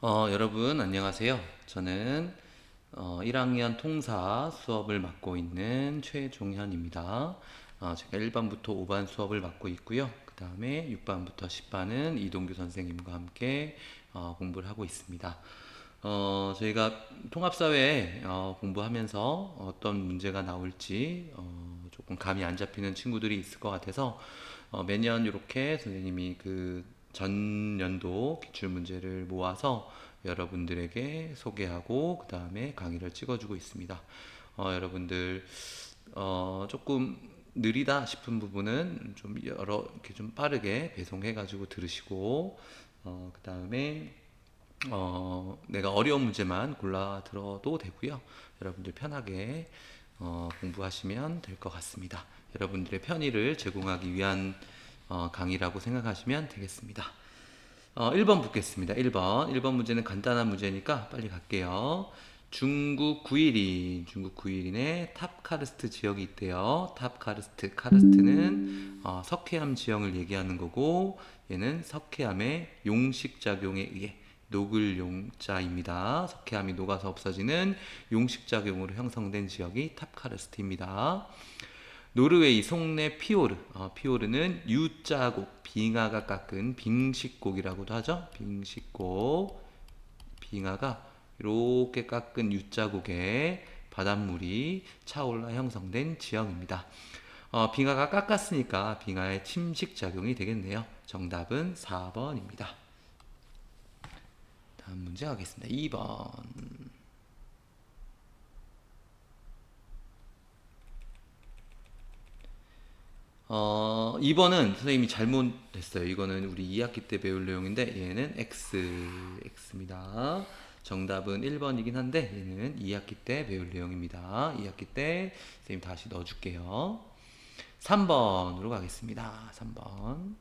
여러분 안녕하세요. 저는 1학년 통사 수업을 맡고 있는 최종현입니다. 제가 1반부터 5반 수업을 맡고 있고요. 그 다음에 6반부터 10반은 이동규 선생님과 함께 공부를 하고 있습니다. 저희가 통합사회 공부하면서 어떤 문제가 나올지 조금 감이 안 잡히는 친구들이 있을 것 같아서 매년 이렇게 선생님이 그 전년도 기출문제를 모아서 여러분들에게 소개하고 그 다음에 강의를 찍어주고 있습니다. 여러분들 조금 느리다 싶은 부분은 좀 이렇게 좀 빠르게 배송해가지고 들으시고 그 다음에 내가 어려운 문제만 골라 들어도 되고요. 여러분들 편하게 공부하시면 될 것 같습니다. 여러분들의 편의를 제공하기 위한 강의라고 생각하시면 되겠습니다. 1번 붙겠습니다. 1번 문제는 간단한 문제니까 빨리 갈게요. 중국 9일인의 탑카르스트 지역이 있대요. 카르스트는 석회암 지형을 얘기하는 거고, 얘는 석회암의 용식작용에 의해 녹을 용자입니다. 석회암이 녹아서 없어지는 용식작용으로 형성된 지역이 탑카르스트입니다. 노르웨이 송내 피오르는 U자곡, 빙하가 깎은 빙식곡이라고도 하죠. 빙식곡, 빙하가 이렇게 깎은 U자곡에 바닷물이 차올라 형성된 지형입니다. 빙하가 깎았으니까 빙하의 침식작용이 되겠네요. 정답은 4번입니다. 다음 문제 가겠습니다. 2번. 2번은 선생님이 잘못했어요. 이거는 우리 2학기 때 배울 내용인데 얘는 X입니다. 정답은 1번이긴 한데 얘는 2학기 때 배울 내용입니다. 2학기 때 선생님 다시 넣어줄게요. 3번으로 가겠습니다. 3번.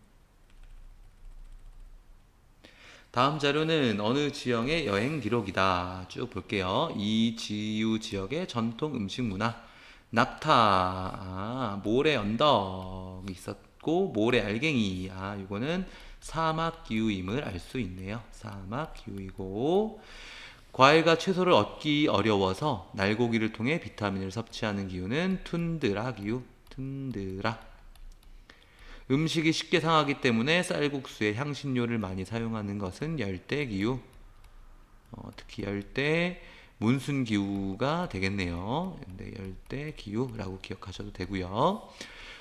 다음 자료는 어느 지형의 여행 기록이다. 쭉 볼게요. 이 지유 지역의 전통 음식 문화. 낙타, 모래 언덕이 있었고, 모래 알갱이. 이거는 사막 기후임을 알 수 있네요. 사막 기후이고, 과일과 채소를 얻기 어려워서 날고기를 통해 비타민을 섭취하는 기후는 툰드라 기후. 툰드라. 음식이 쉽게 상하기 때문에 쌀국수에 향신료를 많이 사용하는 것은 열대기후. 특히 열대 몬순기후가 되겠네요. 열대기후라고 기억하셔도 되고요.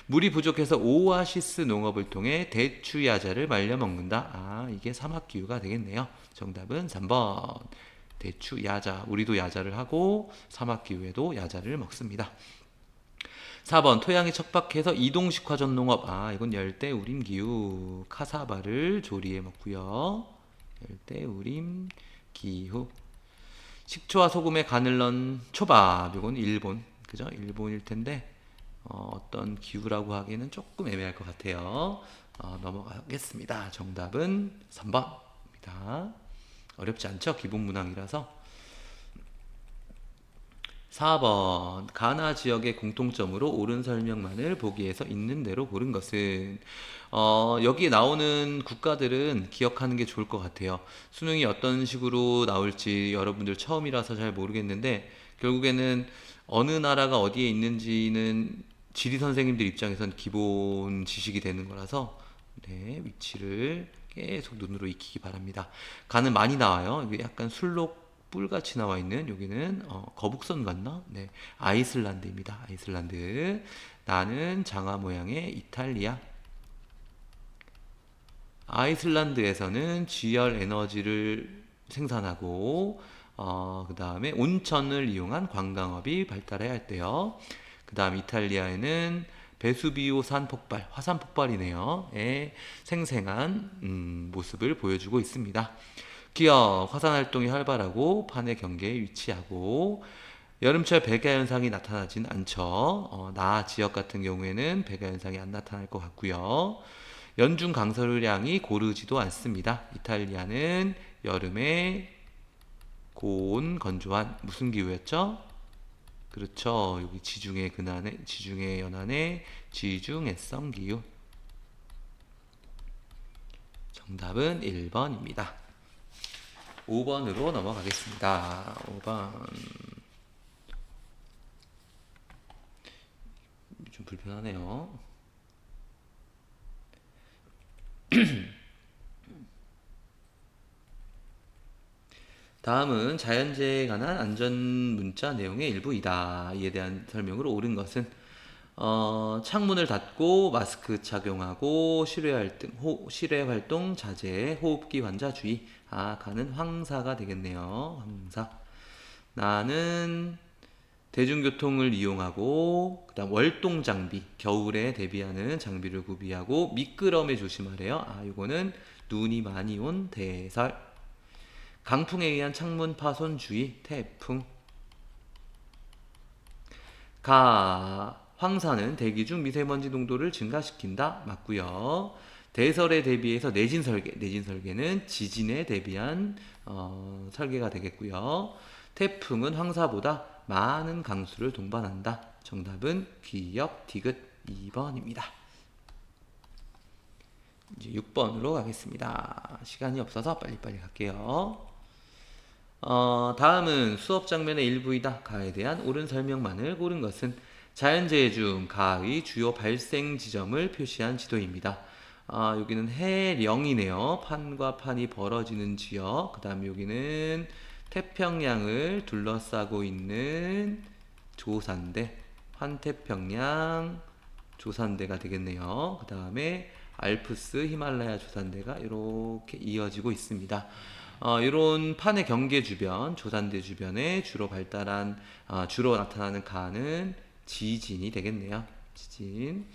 물이 부족해서 오아시스 농업을 통해 대추야자를 말려 먹는다. 이게 사막기후가 되겠네요. 정답은 3번. 대추야자. 우리도 야자를 하고 사막기후에도 야자를 먹습니다. 4번 토양이 척박해서 이동식화전 농업. 이건 열대우림 기후. 카사바를 조리해 먹고요. 열대우림 기후. 식초와 소금에 간을 넣은 초밥. 이건 일본. 그죠? 일본일 텐데 어떤 기후라고 하기에는 조금 애매할 것 같아요. 넘어가겠습니다. 정답은 3번입니다. 어렵지 않죠? 기본 문항이라서. 4번 가나 지역의 공통점으로 옳은 설명만을 보기에서 있는 대로 고른 것은 여기에 나오는 국가들은 기억하는 게 좋을 것 같아요. 수능이 어떤 식으로 나올지 여러분들 처음이라서 잘 모르겠는데 결국에는 어느 나라가 어디에 있는지는 지리 선생님들 입장에선 기본 지식이 되는 거라서 네, 위치를 계속 눈으로 익히기 바랍니다. 간은 많이 나와요. 이게 약간 술록 뿔같이 나와 있는 여기는 거북선 같나? 네, 아이슬란드입니다. 아이슬란드. 나는 장화 모양의 이탈리아. 아이슬란드에서는 지열 에너지를 생산하고 그 다음에 온천을 이용한 관광업이 발달해야 할때요. 그 다음 이탈리아에는 베수비오 산 폭발, 화산 폭발이네요. 의 생생한 모습을 보여주고 있습니다. 기억, 화산 활동이 활발하고 판의 경계에 위치하고 여름철 백야 현상이 나타나진 않죠. 나 지역 같은 경우에는 백야 현상이 안 나타날 것 같고요. 연중 강설량이 고르지도 않습니다. 이탈리아는 여름에 고온 건조한 무슨 기후였죠? 그렇죠. 여기 지중해 연안의 지중해성 기후. 정답은 1번입니다. 5번으로 넘어가겠습니다. 5번. 좀 불편하네요. 다음은 자연재해에 관한 안전문자 내용의 일부이다. 이에 대한 설명으로 옳은 것은 창문을 닫고 마스크 착용하고 실외 활동 자제, 호흡기 환자 주의. 가는 황사가 되겠네요. 황사. 나는 대중교통을 이용하고 그다음 월동 장비, 겨울에 대비하는 장비를 구비하고 미끄럼에 조심하래요. 이거는 눈이 많이 온 대설. 강풍에 의한 창문 파손 주의, 태풍. 황사는 대기 중 미세먼지 농도를 증가시킨다. 맞고요. 대설에 대비해서 내진 설계는 지진에 대비한 설계가 되겠고요. 태풍은 황사보다 많은 강수를 동반한다. 정답은 기역 디귿 2번입니다. 이제 6번으로 가겠습니다. 시간이 없어서 빨리빨리 갈게요. 다음은 수업 장면의 일부이다. 가에 대한 옳은 설명만을 고른 것은 자연재해 중 가의 주요 발생 지점을 표시한 지도입니다. 여기는 해령이네요. 판과 판이 벌어지는 지역. 그 다음에 여기는 태평양을 둘러싸고 있는 조산대, 환태평양 조산대가 되겠네요. 그 다음에 알프스 히말라야 조산대가 이렇게 이어지고 있습니다. 이런 판의 경계 주변, 조산대 주변에 주로 나타나는 가는 지진이 되겠네요. 지진.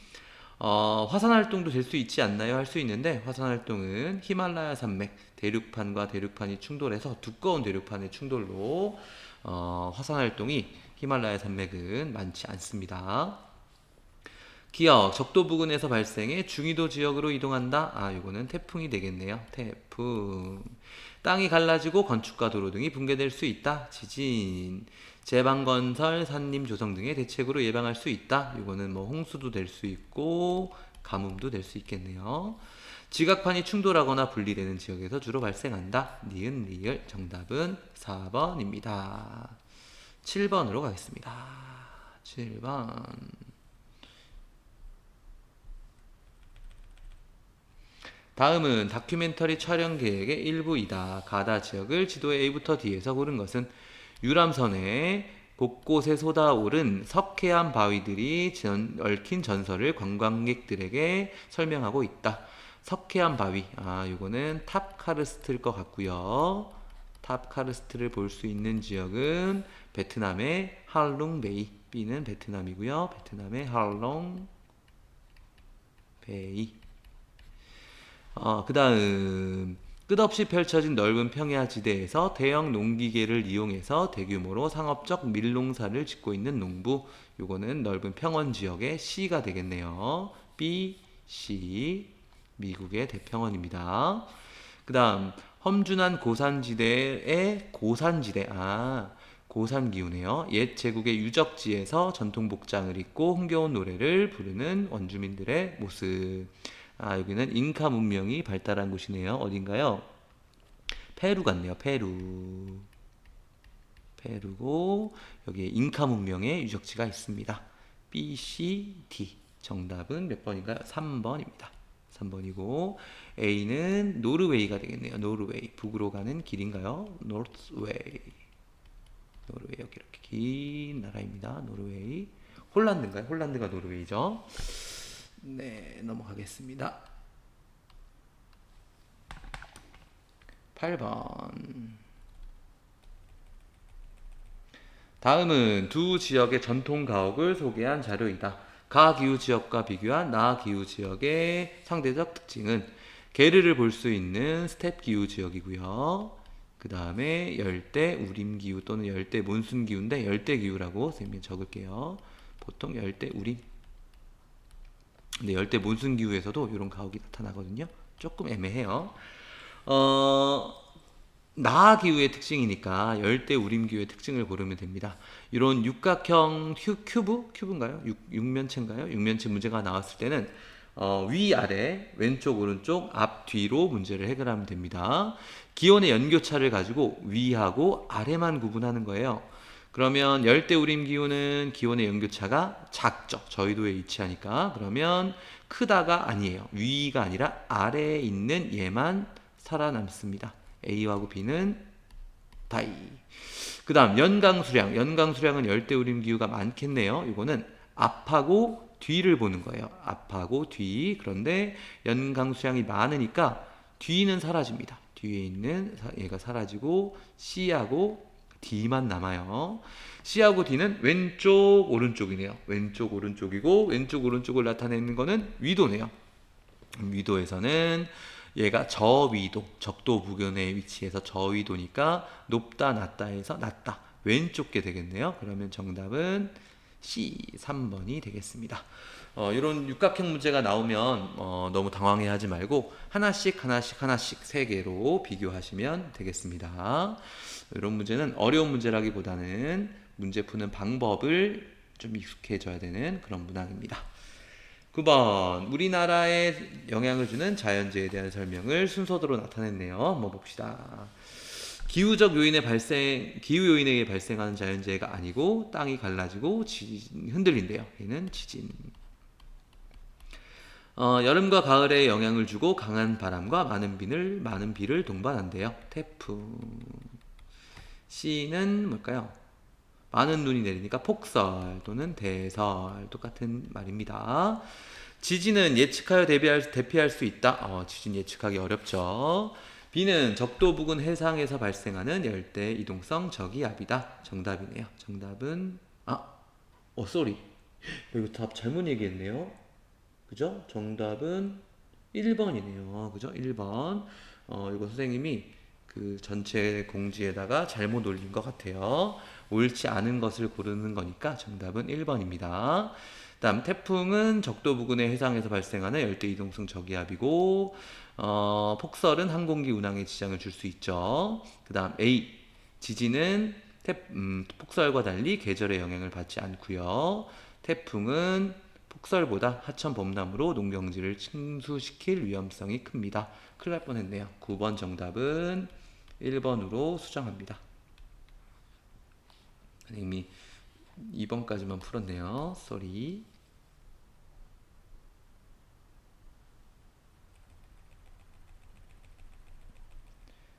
화산 활동도 될 수 있지 않나요? 할 수 있는데 화산 활동은 히말라야 산맥, 대륙판과 대륙판이 충돌해서 두꺼운 대륙판의 충돌로 화산 활동이 히말라야 산맥은 많지 않습니다. 기역, 적도 부근에서 발생해 중위도 지역으로 이동한다. 이거는 태풍이 되겠네요. 태풍. 땅이 갈라지고 건축과 도로 등이 붕괴될 수 있다. 지진. 제방건설, 산림 조성 등의 대책으로 예방할 수 있다. 이거는 뭐 홍수도 될 수 있고 가뭄도 될 수 있겠네요. 지각판이 충돌하거나 분리되는 지역에서 주로 발생한다. 니은 리을. 정답은 4번입니다. 7번으로 가겠습니다. 7번. 다음은 다큐멘터리 촬영 계획의 일부이다. 가다 지역을 지도의 A부터 D에서 고른 것은 유람선에 곳곳에 쏟아오른 석회암 바위들이 얽힌 전설을 관광객들에게 설명하고 있다. 석회암 바위, 요거는 탑카르스트일 것 같고요. 탑카르스트를 볼 수 있는 지역은 베트남의 할룽베이. B는 베트남이고요. 베트남의 할롱베이. 그 다음 끝없이 펼쳐진 넓은 평야지대에서 대형 농기계를 이용해서 대규모로 상업적 밀농사를 짓고 있는 농부. 요거는 넓은 평원지역의 C가 되겠네요. B, C. 미국의 대평원입니다. 그 다음 험준한 고산지대의 고산지대. 고산기후네요. 옛 제국의 유적지에서 전통 복장을 입고 흥겨운 노래를 부르는 원주민들의 모습. 여기는 잉카 문명이 발달한 곳이네요. 어딘가요? 페루 같네요. 페루고 여기에 잉카 문명의 유적지가 있습니다. B, C, D. 정답은 몇 번인가요? 3번입니다. 3번이고 A는 노르웨이가 되겠네요. 노르웨이. 북으로 가는 길인가요? 노르웨이. 노르웨이. 여기 이렇게 긴 나라입니다. 노르웨이. 홀란드인가요? 홀란드가 노르웨이죠. 네, 넘어가겠습니다. 8번. 다음은 두 지역의 전통 가옥을 소개한 자료이다. 가 기후 지역과 비교한 나 기후 지역의 상대적 특징은 게르를 볼 수 있는 스텝 기후 지역이고요. 그 다음에 열대 우림 기후 또는 열대 몬순 기후인데 열대 기후라고 선생님이 적을게요. 보통 열대 우림. 근데 열대 몬순 기후에서도 이런 가옥이 나타나거든요. 조금 애매해요. 나하 기후의 특징이니까 열대 우림 기후의 특징을 고르면 됩니다. 이런 육각형 큐브인가요? 육면체인가요? 육면체 문제가 나왔을 때는 위아래, 왼쪽, 오른쪽, 앞, 뒤로 문제를 해결하면 됩니다. 기온의 연교차를 가지고 위하고 아래만 구분하는 거예요. 그러면 열대우림 기후는 기온의 연교차가 작죠. 저緯도에 위치하니까. 그러면 크다가 아니에요. 위가 아니라 아래에 있는 얘만 살아남습니다. A하고 B는 다이. 그 다음 연강수량. 연강수량은 열대우림 기후가 많겠네요. 이거는 앞하고 뒤를 보는 거예요. 앞하고 뒤. 그런데 연강수량이 많으니까 뒤는 사라집니다. 뒤에 있는 얘가 사라지고 C하고 D만 남아요. C하고 D는 왼쪽 오른쪽이네요. 왼쪽 오른쪽이고 왼쪽 오른쪽을 나타내는 거는 위도네요. 위도에서는 얘가 저위도, 적도 부근에 위치해서 저위도니까 높다 낮다 해서 낮다, 왼쪽 게 되겠네요. 그러면 정답은 C 3번이 되겠습니다. 이런 육각형 문제가 나오면 너무 당황해하지 말고 하나씩 세 개로 비교하시면 되겠습니다. 이런 문제는 어려운 문제라기보다는 문제 푸는 방법을 좀 익숙해져야 되는 그런 문항입니다. 9번 우리나라에 영향을 주는 자연재해에 대한 설명을 순서대로 나타냈네요. 한번 봅시다. 기후 요인에 발생하는 자연재해가 아니고 땅이 갈라지고 흔들린대요. 얘는 지진. 여름과 가을에 영향을 주고 강한 바람과 많은 비를 동반한대요. 태풍. C는 뭘까요? 많은 눈이 내리니까 폭설 또는 대설, 똑같은 말입니다. 지진은 예측하여 대피할 수 있다. 지진 예측하기 어렵죠. B는 적도 부근 해상에서 발생하는 열대 이동성 저기압이다. 정답이네요. 정답은 쏘리. 이거 답 잘못 얘기했네요. 그죠? 정답은 1번이네요. 그죠? 1번. 이거 선생님이 그 전체 공지에다가 잘못 올린 것 같아요. 옳지 않은 것을 고르는 거니까 정답은 1번입니다. 다음 태풍은 적도 부근의 해상에서 발생하는 열대 이동성 저기압이고 폭설은 항공기 운항에 지장을 줄 수 있죠. 그 다음 A 지진은 폭설과 달리 계절의 영향을 받지 않고요. 태풍은 폭설보다 하천 범람으로 농경지를 침수시킬 위험성이 큽니다. 큰일 날 뻔했네요. 9번 정답은 1번으로 수정합니다. 선생님이 2번까지만 풀었네요. 쏘리.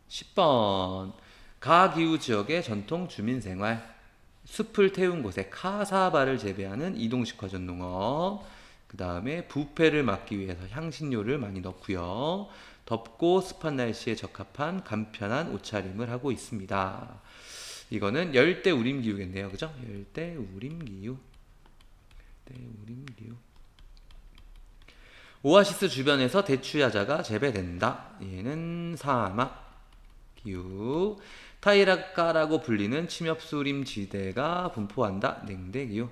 10번 가기후 지역의 전통 주민생활. 숲을 태운 곳에 카사바를 재배하는 이동식화전 농업. 그 다음에 부패를 막기 위해서 향신료를 많이 넣고요. 덥고 습한 날씨에 적합한 간편한 옷차림을 하고 있습니다. 이거는 열대우림기후겠네요. 그죠? 열대우림기후. 오아시스 주변에서 대추야자가 재배된다. 얘는 사막기후. 타이라카라고 불리는 침엽수림 지대가 분포한다. 냉대기후.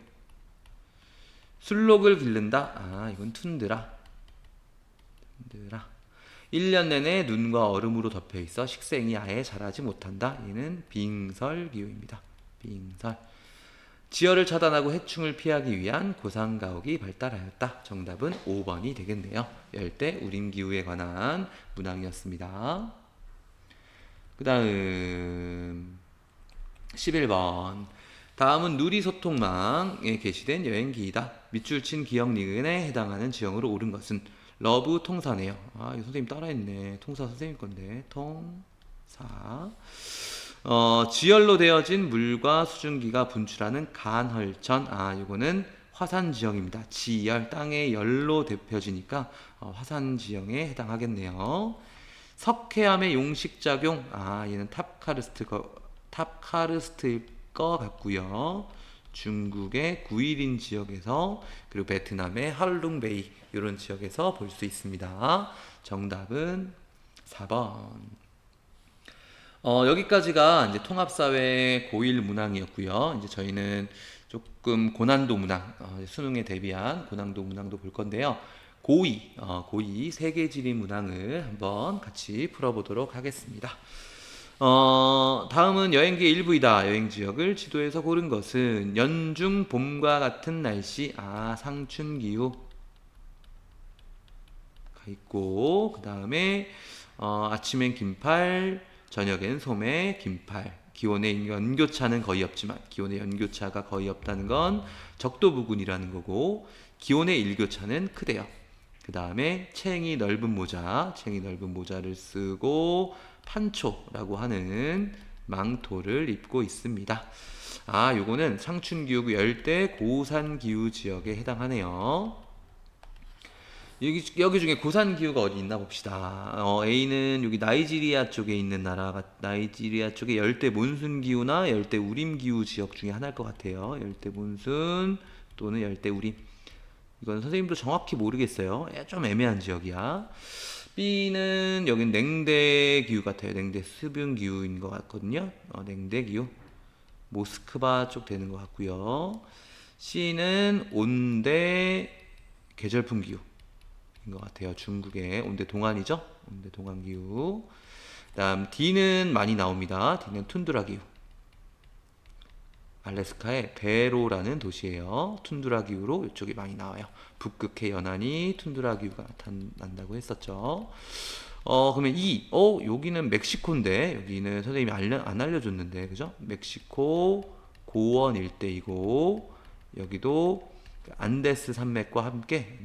술록을 기른다. 이건 툰드라. 1년 내내 눈과 얼음으로 덮여 있어 식생이 아예 자라지 못한다. 얘는 빙설기후입니다. 빙설. 지열을 차단하고 해충을 피하기 위한 고상가옥이 발달하였다. 정답은 5번이 되겠네요. 열대우림기후에 관한 문항이었습니다. 그 다음 11번 다음은 누리소통망에 게시된 여행기이다. 밑줄 친 기억 니은에 해당하는 지형으로 옳은 것은 러브 통사네요. 이거 선생님 따라했네. 통사 선생님 건데 통사. 지열로 되어진 물과 수증기가 분출하는 간헐천. 이거는 화산 지형입니다. 지열, 땅의 열로 대표지니까 화산 지형에 해당하겠네요. 석회암의 용식작용. 얘는 탑카르스트일 것 같고요. 중국의 구이린 지역에서, 그리고 베트남의 할룽베이 이런 지역에서 볼 수 있습니다. 정답은 4번. 여기까지가 이제 통합사회 고1 문항이었고요. 이제 저희는 조금 고난도 문항, 수능에 대비한 고난도 문항도 볼 건데요. 고2 세계지리 문항을 한번 같이 풀어보도록 하겠습니다. 다음은 여행기의 일부이다. 여행지역을 지도에서 고른 것은 연중 봄과 같은 날씨. 상춘기후. 가 있고, 그 다음에 아침엔 긴팔, 저녁엔 소매, 긴팔. 기온의 연교차는 거의 없지만, 기온의 연교차가 거의 없다는 건 적도 부근이라는 거고, 기온의 일교차는 크대요. 그 다음에 챙이 넓은 모자를 쓰고 판초라고 하는 망토를 입고 있습니다. 요거는 상춘기후 열대 고산기후 지역에 해당하네요. 여기 중에 고산기후가 어디 있나 봅시다. A는 여기 나이지리아 쪽에 있는 나이지리아 쪽에 열대 몬순기후나 열대 우림기후 지역 중에 하나일 것 같아요. 열대 몬순 또는 열대 우림. 이건 선생님도 정확히 모르겠어요. 좀 애매한 지역이야. B는 여긴 냉대 기후 같아요. 냉대 수분 기후인 것 같거든요. 냉대 기후. 모스크바 쪽 되는 것 같고요. C는 온대 계절풍 기후인 것 같아요. 중국의 온대 동안이죠. 온대 동안 기후. 다음 D는 많이 나옵니다. D는 툰드라 기후. 알래스카의 베로라는 도시예요. 툰드라 기후로 이쪽이 많이 나와요. 북극해 연안이 툰드라 기후가 나타난다고 했었죠. 그러면 여기는 멕시코인데, 여기는 선생님이 안 알려줬는데, 그죠? 멕시코 고원 일대이고, 여기도 안데스 산맥과 함께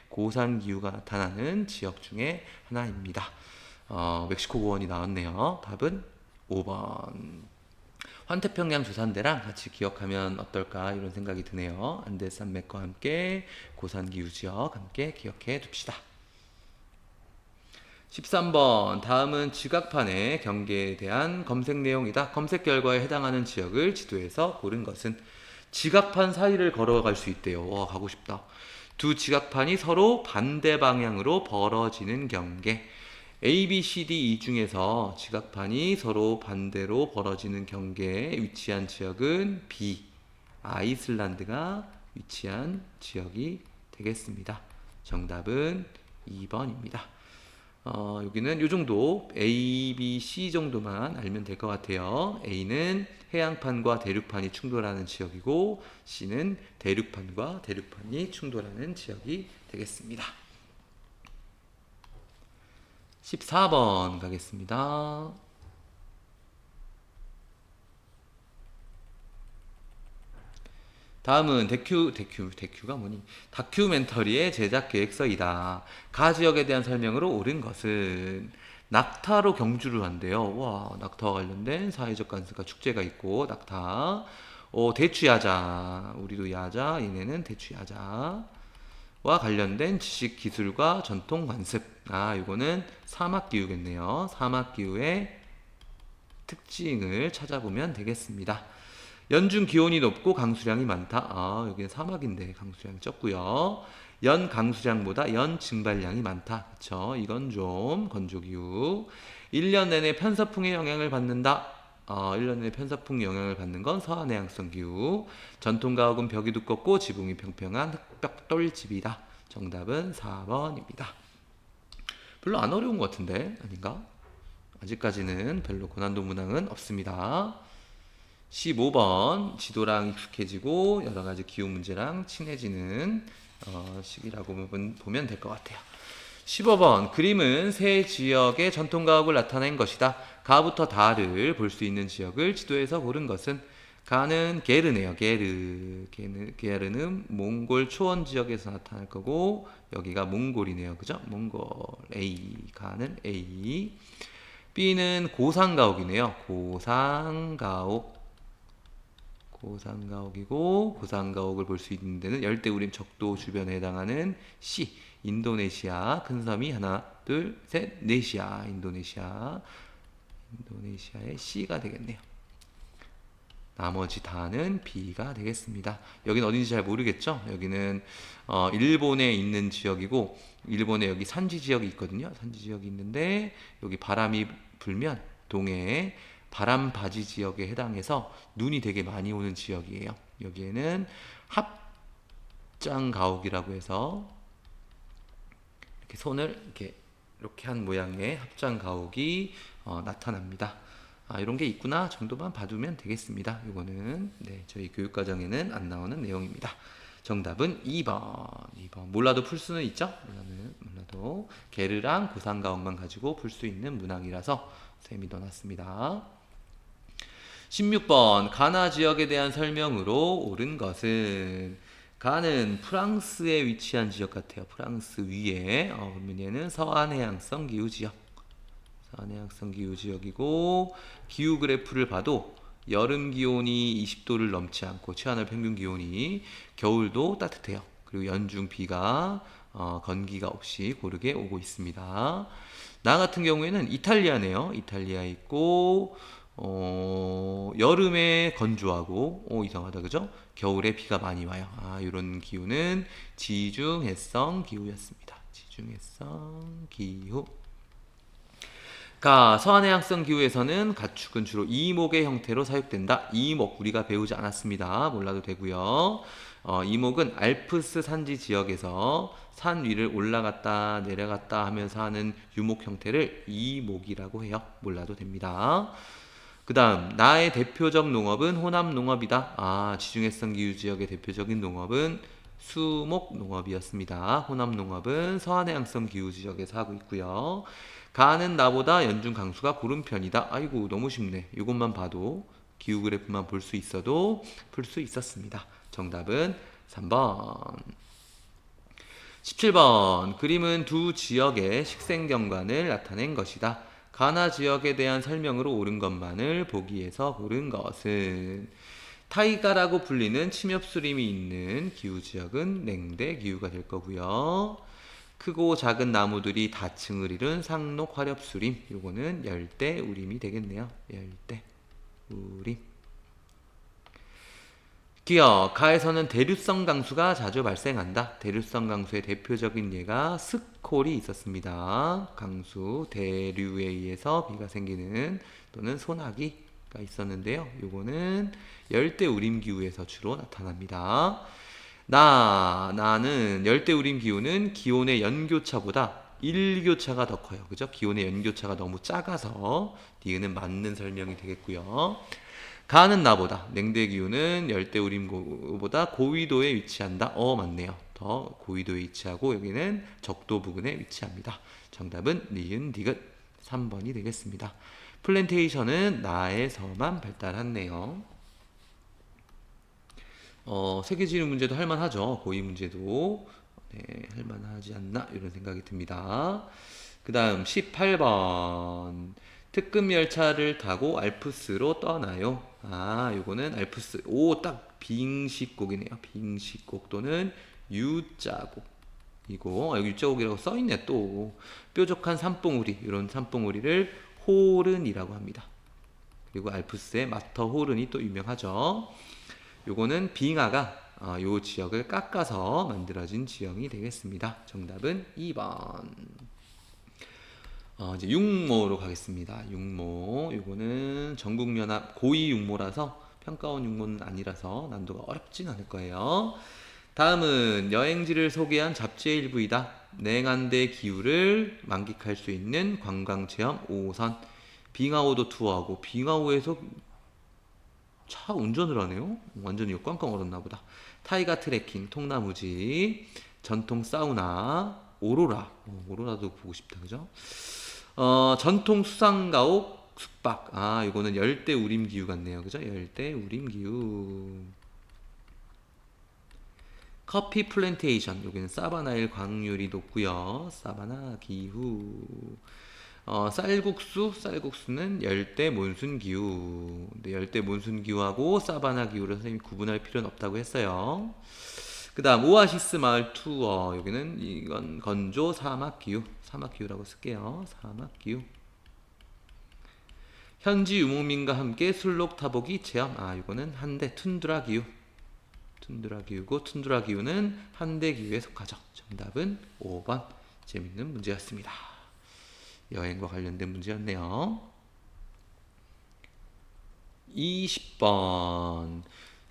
고산 기후가 나타나는 지역 중에 하나입니다. 멕시코 고원이 나왔네요. 답은 5번. 환태평양 조산대랑 같이 기억하면 어떨까 이런 생각이 드네요. 안데스 산맥과 함께 고산기후 지역 함께 기억해 둡시다. 13번 다음은 지각판의 경계에 대한 검색 내용이다. 검색 결과에 해당하는 지역을 지도에서 고른 것은. 지각판 사이를 걸어갈 수 있대요. 와, 가고 싶다. 두 지각판이 서로 반대 방향으로 벌어지는 경계. A, B, C, D 이 중에서 지각판이 서로 반대로 벌어지는 경계에 위치한 지역은 B, 아이슬란드가 위치한 지역이 되겠습니다. 정답은 2번입니다. 여기는 요 정도 A, B, C 정도만 알면 될 것 같아요. A는 해양판과 대륙판이 충돌하는 지역이고 C는 대륙판과 대륙판이 충돌하는 지역이 되겠습니다. 14번 가겠습니다. 다음은 다큐가 뭐니? 다큐멘터리의 제작 계획서이다. 가 지역에 대한 설명으로 옳은 것은. 낙타로 경주를 한대요. 와, 낙타와 관련된 사회적 관습과 축제가 있고, 낙타. 대추야자. 우리도 야자, 얘네는 대추야자. 와 관련된 지식, 기술과 전통 관습. 이거는 사막기후겠네요. 사막기후의 특징을 찾아보면 되겠습니다. 연중 기온이 높고 강수량이 많다. 여기는 사막인데 강수량이 적고요. 연 강수량보다 연 증발량이 많다. 그쵸? 이건 좀 건조기후. 1년 내내 편서풍의 영향을 받는다. 1년 내내 편서풍 영향을 받는 건 서한해양성 기후. 전통가옥은 벽이 두껍고 지붕이 평평한 흑벽돌집이다. 정답은 4번입니다. 별로 안 어려운 것 같은데 아닌가? 아직까지는 별로 고난도 문항은 없습니다. 15번 지도랑 익숙해지고 여러가지 기후 문제랑 친해지는 시기라고 보면 될 것 같아요. 15번 그림은 세 지역의 전통가옥을 나타낸 것이다. 가부터 다를 볼 수 있는 지역을 지도에서 고른 것은. 가는 게르네요. 게르는 몽골 초원 지역에서 나타날 거고 여기가 몽골이네요. 그죠? 몽골 A. 가는 A. B는 고산가옥이네요. 고산가옥이고 고산가옥을 볼 수 있는 데는 열대우림 적도 주변에 해당하는 C. 인도네시아 큰 섬이 하나 둘 셋 넷이야. 인도네시아의 C가 되겠네요. 나머지 다는 B가 되겠습니다. 여기는 어딘지 잘 모르겠죠? 여기는 일본에 있는 지역이고 일본에 여기 산지 지역이 있거든요. 산지 지역이 있는데 여기 바람이 불면 동해에 바람바지 지역에 해당해서 눈이 되게 많이 오는 지역이에요. 여기에는 합장가옥이라고 해서 이렇게 손을 이렇게 한 모양의 합장가옥이 나타납니다. 이런 게 있구나 정도만 봐두면 되겠습니다. 이거는 저희 교육과정에는 안 나오는 내용입니다. 정답은 2번. 2번. 몰라도 풀 수는 있죠? 몰라도 게르랑 고상가옥만 가지고 풀 수 있는 문항이라서 쌤이 넣어놨습니다. 16번. 가나 지역에 대한 설명으로 옳은 것은 가는 프랑스에 위치한 지역 같아요. 프랑스 위에. 그러면 얘는 서안해양성 기후지역. 서안해양성 기후지역이고 기후 그래프를 봐도 여름 기온이 20도를 넘지 않고 최하늘 평균 기온이 겨울도 따뜻해요. 그리고 연중 비가 건기가 없이 고르게 오고 있습니다. 나 같은 경우에는 이탈리아네요. 이탈리아에 있고 여름에 건조하고 이상하다 그죠? 겨울에 비가 많이 와요. 이런 기후는 지중해성 기후였습니다. 지중해성 기후. 서안해양성 기후에서는 가축은 주로 이목의 형태로 사육된다. 이목 우리가 배우지 않았습니다. 몰라도 되고요. 이목은 알프스 산지 지역에서 산 위를 올라갔다 내려갔다 하면서 하는 유목 형태를 이목이라고 해요. 몰라도 됩니다. 그 다음 나의 대표적 농업은 호남 농업이다. 지중해성 기후 지역의 대표적인 농업은 수목 농업이었습니다. 호남 농업은 서안해양성 기후 지역에서 하고 있고요. 가는 나보다 연중 강수가 고른 편이다. 아이고 너무 쉽네. 이것만 봐도 기후 그래프만 볼 수 있어도 풀 수 있었습니다. 정답은 3번. 17번. 그림은 두 지역의 식생 경관을 나타낸 것이다. 가나 지역에 대한 설명으로 옳은 것만을 보기에서 고른 것은 타이가라고 불리는 침엽수림이 있는 기후지역은 냉대 기후가 될 거고요. 크고 작은 나무들이 다층을 이룬 상록 화렵수림, 요거는 열대우림이 되겠네요. 열대우림. 기억, 가에서는 대류성 강수가 자주 발생한다. 대류성 강수의 대표적인 예가 스콜이 있었습니다. 강수, 대류에 의해서 비가 생기는 또는 소나기가 있었는데요. 요거는 열대우림 기후에서 주로 나타납니다. 나는 열대우림 기후는 기온의 연교차보다 일교차가 더 커요. 그죠? 기온의 연교차가 너무 작아서 니은은 맞는 설명이 되겠고요. 가는 나보다 냉대 기후는 열대우림보다 고위도에 위치한다. 맞네요. 더 고위도에 위치하고 여기는 적도 부근에 위치합니다. 정답은 니은 디귿 3번이 되겠습니다. 플랜테이션은 나에서만 발달했네요. 세계지리 문제도 할만하죠. 고위 문제도 할만하지 않나 이런 생각이 듭니다. 그 다음 18번. 특급 열차를 타고 알프스로 떠나요. 요거는 알프스. 딱 빙식곡이네요. 빙식곡 또는 U자곡. 여기 U자곡이라고 써있네 또. 뾰족한 산봉우리. 이런 산봉우리를 호른이라고 합니다. 그리고 알프스의 마터호른이 또 유명하죠. 요거는 빙하가 요 지역을 깎아서 만들어진 지형이 되겠습니다. 정답은 2번. 이제 육모로 가겠습니다. 육모. 요거는 전국연합 고위 육모라서 평가원 육모는 아니라서 난도가 어렵진 않을 거예요. 다음은 여행지를 소개한 잡지의 일부이다. 냉한대 기후를 만끽할 수 있는 관광체험 5호선. 빙하호도 투어하고 빙하호에서 차 운전을 하네요. 완전히 꽝꽝 얼었나 보다. 타이가 트레킹, 통나무지, 전통 사우나, 오로라. 오로라도 보고 싶다. 그죠? 전통 수상가옥 숙박. 이거는 열대우림 기후 같네요. 그죠? 열대우림 기후. 커피 플랜테이션. 여기는 사바나일 광률이 높고요. 사바나 기후. 쌀국수는 열대 몬순 기후. 근데 열대 몬순 기후하고 사바나 기후를 선생님이 구분할 필요는 없다고 했어요. 그 다음 오아시스 마을 투어. 여기는 이건 건조 사막 기후. 사막 기후라고 쓸게요. 사막 기후. 현지 유목민과 함께 술록 타보기 체험. 이거는 한대 툰드라 기후. 툰드라 기후고 툰드라 기후는 한대 기후에 속하죠. 정답은 5번. 재밌는 문제였습니다. 여행과 관련된 문제였네요. 20번.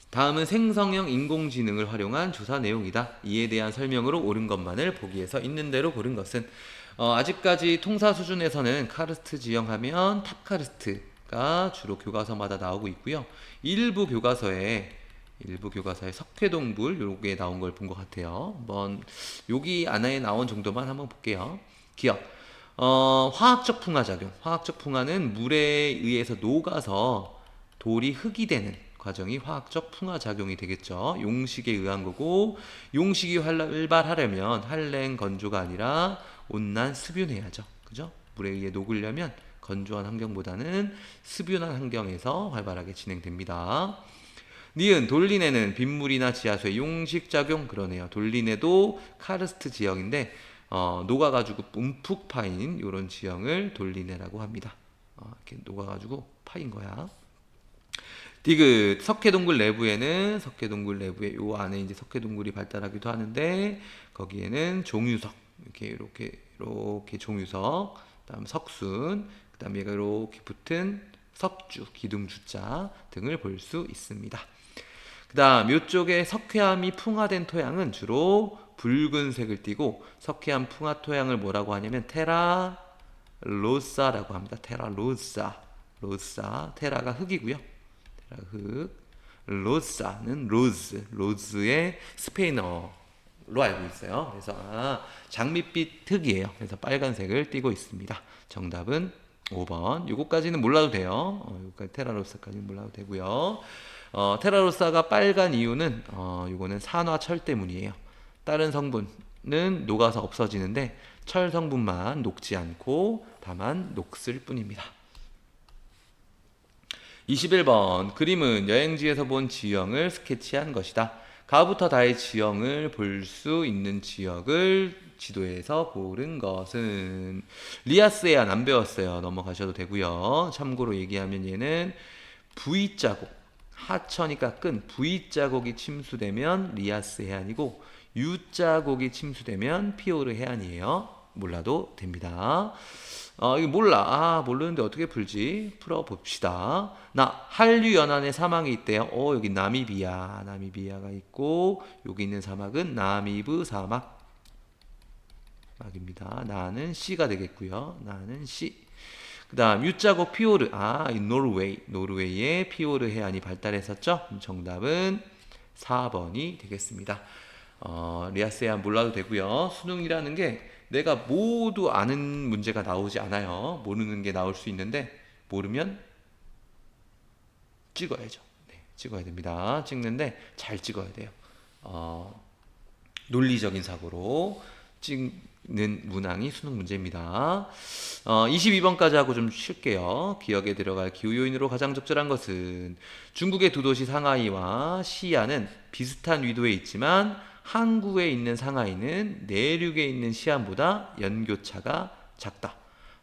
다음은 생성형 인공지능을 활용한 조사 내용이다. 이에 대한 설명으로 옳은 것만을 보기에서 있는 대로 고른 것은 아직까지 통사 수준에서는 카르스트 지형하면 탑카르스트가 주로 교과서마다 나오고 있고요. 일부 교과서에 일부 교과서에 석회동굴 요게 나온 걸 본 것 같아요. 한번 여기 안에 나온 정도만 한번 볼게요. 기억. 화학적 풍화작용. 화학적 풍화는 물에 의해서 녹아서 돌이 흙이 되는 과정이 화학적 풍화작용이 되겠죠. 용식에 의한 거고, 용식이 활발하려면 한랭 건조가 아니라 온난 습윤해야죠. 그죠? 물에 의해 녹으려면 건조한 환경보다는 습윤한 환경에서 활발하게 진행됩니다. 니은 돌리네는 빗물이나 지하수의 용식작용. 그러네요. 돌리네도 카르스트 지형인데 녹아가지고 움푹 파인 이런 지형을 돌리네라고 합니다. 이렇게 녹아가지고 파인 거야. 디귿 석회동굴 내부에 요 안에 이제 석회동굴이 발달하기도 하는데 거기에는 종유석 이렇게 종유석, 그다음 석순, 그다음 얘가 이렇게 붙은 석주, 기둥주자 등을 볼 수 있습니다. 그다음 이쪽에 석회암이 풍화된 토양은 주로 붉은색을 띠고 석회암 풍화 토양을 뭐라고 하냐면 테라로사라고 합니다. 로사. 테라가 흙이고요. 테라 흙. 로사는 로즈의 스페인어로 알고 있어요. 그래서 장밋빛 흙이에요. 그래서 빨간색을 띠고 있습니다. 정답은 5번. 요거까지는 몰라도 돼요. 요거까지 테라로사까지는 몰라도 되고요. 테라로사가 빨간 이유는 요거는 산화철 때문이에요. 다른 성분은 녹아서 없어지는데 철 성분만 녹지 않고 다만 녹슬 뿐입니다. 21번 그림은 여행지에서 본 지형을 스케치한 것이다. 가부터 다의 지형을 볼 수 있는 지역을 지도에서 고른 것은 리아스에안 안 배웠어요. 넘어가셔도 되고요. 참고로 얘기하면 얘는 V자국, 하천이니까 끈 V자국이 침수되면 리아스 해안이고 U자국이 침수되면 피오르 해안이에요. 몰라도 됩니다. 이거 몰라. 모르는데 어떻게 풀지? 풀어봅시다. 한류 연안에 사막이 있대요. 여기 나미비아가 있고 여기 있는 사막은 나미브 사막입니다. 나는 C가 되겠고요. 나는 C. 그 다음 U자국 피오르. 이 노르웨이의 피오르 해안이 발달했었죠. 정답은 4번이 되겠습니다. 리아스 해안 몰라도 되고요. 수능이라는 게 내가 모두 아는 문제가 나오지 않아요. 모르는 게 나올 수 있는데 모르면 찍어야죠. 네, 찍어야 됩니다. 찍는데 잘 찍어야 돼요. 논리적인 사고로 찍는 문항이 수능 문제입니다. 22번까지 하고 좀 쉴게요. 기억에 들어갈 기후 요인으로 가장 적절한 것은 중국의 두 도시 상하이와 시안은 비슷한 위도에 있지만 항구에 있는 상하이는 내륙에 있는 시안보다 연교차가 작다.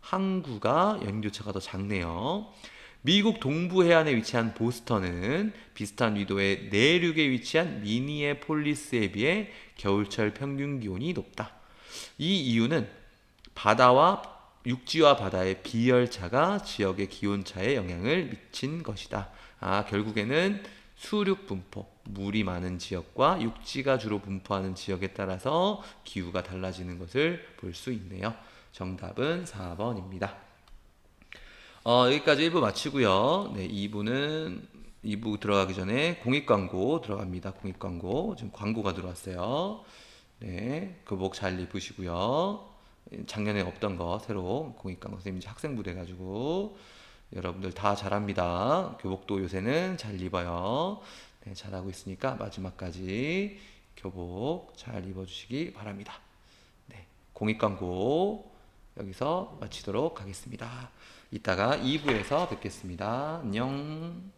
항구가 연교차가 더 작네요. 미국 동부 해안에 위치한 보스턴은 비슷한 위도의 내륙에 위치한 미니애폴리스에 비해 겨울철 평균 기온이 높다. 이 이유는 육지와 바다의 비열차가 지역의 기온차에 영향을 미친 것이다. 결국에는 수륙 분포, 물이 많은 지역과 육지가 주로 분포하는 지역에 따라서 기후가 달라지는 것을 볼 수 있네요. 정답은 4번입니다. 여기까지 1부 마치고요. 네, 2부 들어가기 전에 공익 광고 들어갑니다. 공익 광고. 지금 광고가 들어왔어요. 네, 교복 잘 입으시고요. 작년에 없던 거 새로 공익 광고 선생님 이제 학생부 돼가지고 여러분들 다 잘합니다. 교복도 요새는 잘 입어요. 네, 잘하고 있으니까 마지막까지 교복 잘 입어주시기 바랍니다. 네, 공익 광고 여기서 마치도록 하겠습니다. 이따가 2부에서 뵙겠습니다. 안녕.